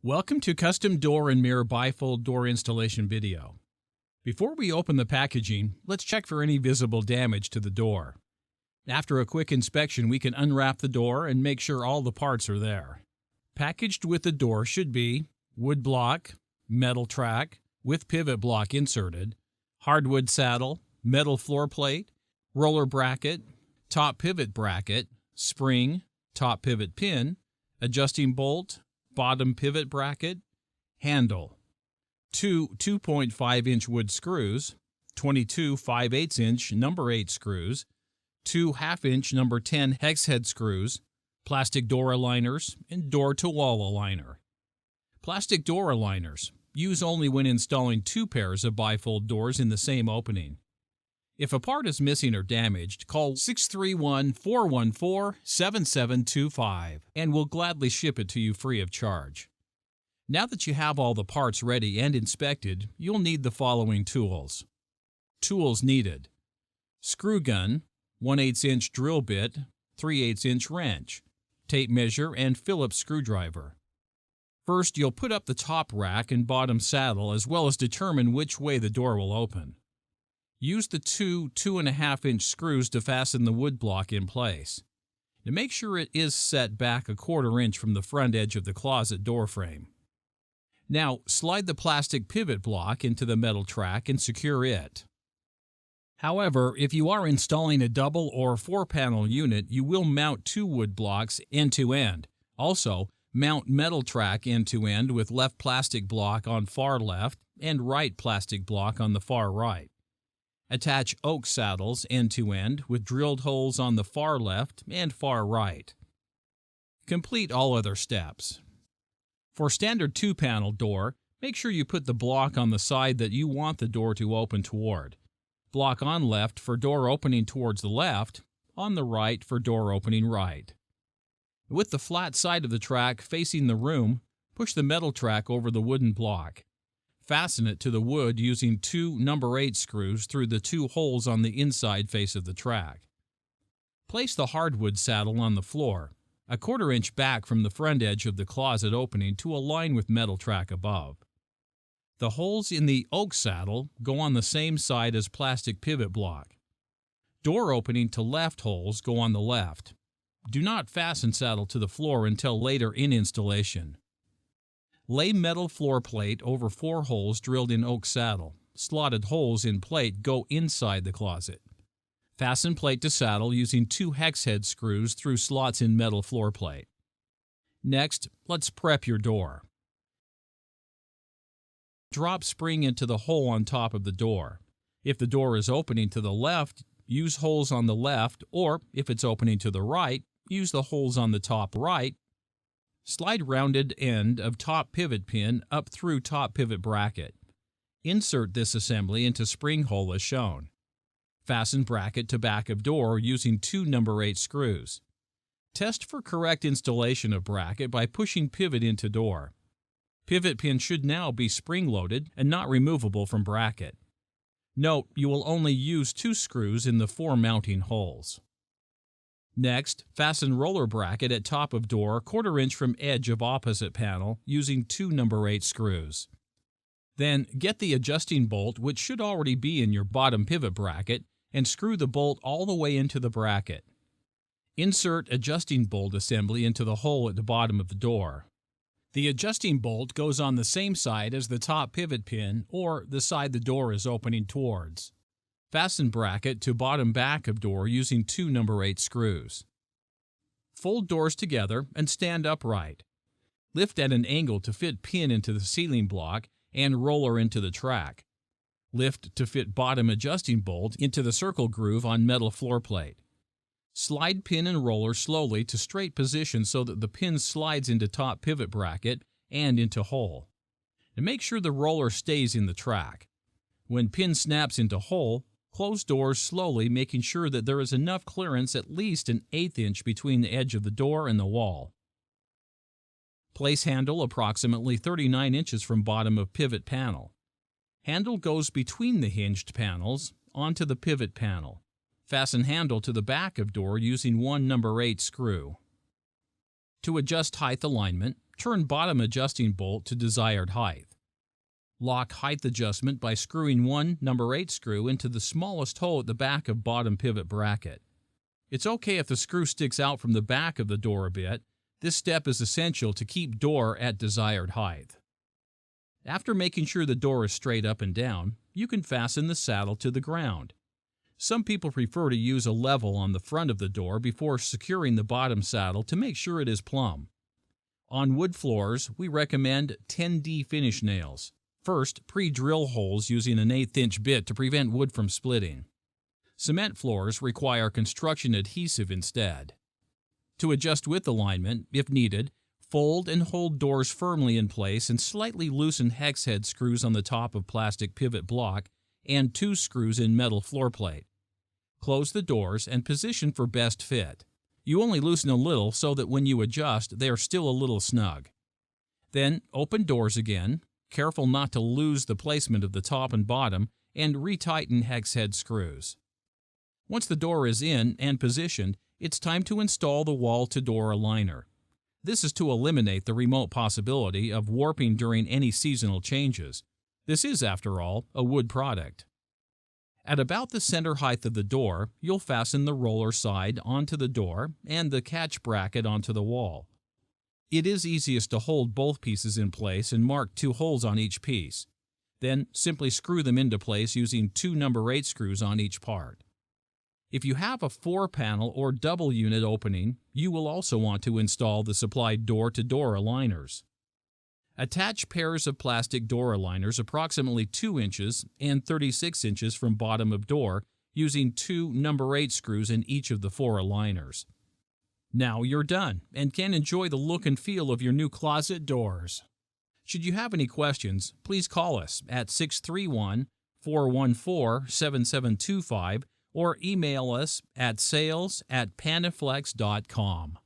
Welcome to Custom Door and Mirror Bifold Door Installation video. Before we open the packaging, let's check for any visible damage to the door. After a quick inspection, we can unwrap the door and make sure all the parts are there. Packaged with the door should be wood block, metal track with pivot block inserted, hardwood saddle, metal floor plate, roller bracket, top pivot bracket, spring, top pivot pin, adjusting bolt, bottom pivot bracket, handle, two 2.5-inch wood screws, 22 5/8-inch number 8 screws, two 1/2-inch number 10 hex head screws, plastic door aligners, and door-to-wall aligner. Plastic door aligners use only when installing two pairs of bifold doors in the same opening. If a part is missing or damaged, call 631-414-7725 and we'll gladly ship it to you free of charge. Now that you have all the parts ready and inspected, you'll need the following tools. Tools needed: screw gun, 1/8-inch drill bit, 3/8-inch wrench, tape measure, and Phillips screwdriver. First, you'll put up the top rack and bottom saddle as well as determine which way the door will open. Use the two 2.5-inch screws to fasten the wood block in place. Now make sure it is set back 1/4 inch from the front edge of the closet door frame. Now slide the plastic pivot block into the metal track and secure it. However, if you are installing a double or 4-panel unit, you will mount two wood blocks end to end. Also, mount metal track end to end with left plastic block on far left and right plastic block on the far right. Attach oak saddles end to end with drilled holes on the far left and far right. Complete all other steps. For standard 2-panel door, make sure you put the block on the side that you want the door to open toward. Block on left for door opening towards the left, on the right for door opening right. With the flat side of the track facing the room, push the metal track over the wooden block. Fasten it to the wood using two number 8 screws through the two holes on the inside face of the track. Place the hardwood saddle on the floor, 1/4 inch back from the front edge of the closet opening to align with metal track above. The holes in the oak saddle go on the same side as plastic pivot block. Door opening to left holes go on the left. Do not fasten saddle to the floor until later in installation. Lay metal floor plate over 4 holes drilled in oak saddle. Slotted holes in plate go inside the closet. Fasten plate to saddle using 2 hex head screws through slots in metal floor plate. Next, let's prep your door. Drop spring into the hole on top of the door. If the door is opening to the left, use holes on the left, or if it's opening to the right, use the holes on the top right. Slide rounded end of top pivot pin up through top pivot bracket. Insert this assembly into spring hole as shown. Fasten bracket to back of door using 2 number 8 screws. Test for correct installation of bracket by pushing pivot into door. Pivot pin should now be spring-loaded and not removable from bracket. Note, you will only use 2 screws in the 4 mounting holes. Next, fasten roller bracket at top of door 1/4 inch from edge of opposite panel using 2 number 8 screws. Then get the adjusting bolt, which should already be in your bottom pivot bracket, and screw the bolt all the way into the bracket. Insert adjusting bolt assembly into the hole at the bottom of the door. The adjusting bolt goes on the same side as the top pivot pin or the side the door is opening towards. Fasten bracket to bottom back of door using 2 number 8 screws. Fold doors together and stand upright. Lift at an angle to fit pin into the ceiling block and roller into the track. Lift to fit bottom adjusting bolt into the circle groove on metal floor plate. Slide pin and roller slowly to straight position so that the pin slides into top pivot bracket and into hole. And make sure the roller stays in the track. When pin snaps into hole, close doors slowly, making sure that there is enough clearance at least 1/8 inch between the edge of the door and the wall. Place handle approximately 39 inches from bottom of pivot panel. Handle goes between the hinged panels onto the pivot panel. Fasten handle to the back of door using 1 number 8 screw. To adjust height alignment, Turn bottom adjusting bolt to desired height. Lock height adjustment by screwing one number 8 screw into the smallest hole at the back of bottom pivot bracket. It's okay if the screw sticks out from the back of the door a bit. This step is essential to keep door at desired height. After making sure the door is straight up and down, you can fasten the saddle to the ground. Some people prefer to use a level on the front of the door before securing the bottom saddle to make sure it is plumb. On wood floors, we recommend 10D finish nails. First, pre-drill holes using an 1/8 inch bit to prevent wood from splitting. Cement floors require construction adhesive instead. To adjust width alignment, if needed, fold and hold doors firmly in place and slightly loosen hex head screws on the top of plastic pivot block and 2 screws in metal floor plate. Close the doors and position for best fit. You only loosen a little so that when you adjust, they are still a little snug. Then open doors again, careful not to lose the placement of the top and bottom, and retighten hex head screws. Once the door is in and positioned, it's time to install the wall-to-door aligner. This is to eliminate the remote possibility of warping during any seasonal changes. This is, after all, a wood product. At about the center height of the door, you'll fasten the roller side onto the door and the catch bracket onto the wall. It is easiest to hold both pieces in place and mark 2 holes on each piece. Then simply screw them into place using 2 number 8 screws on each part. If you have a 4-panel or double unit opening, you will also want to install the supplied door-to-door aligners. Attach pairs of plastic door aligners approximately 2 inches and 36 inches from bottom of door using 2 number 8 screws in each of the 4 aligners. Now you're done and can enjoy the look and feel of your new closet doors. Should you have any questions, please call us at 631-414-7725 or email us at sales@panaflex.com.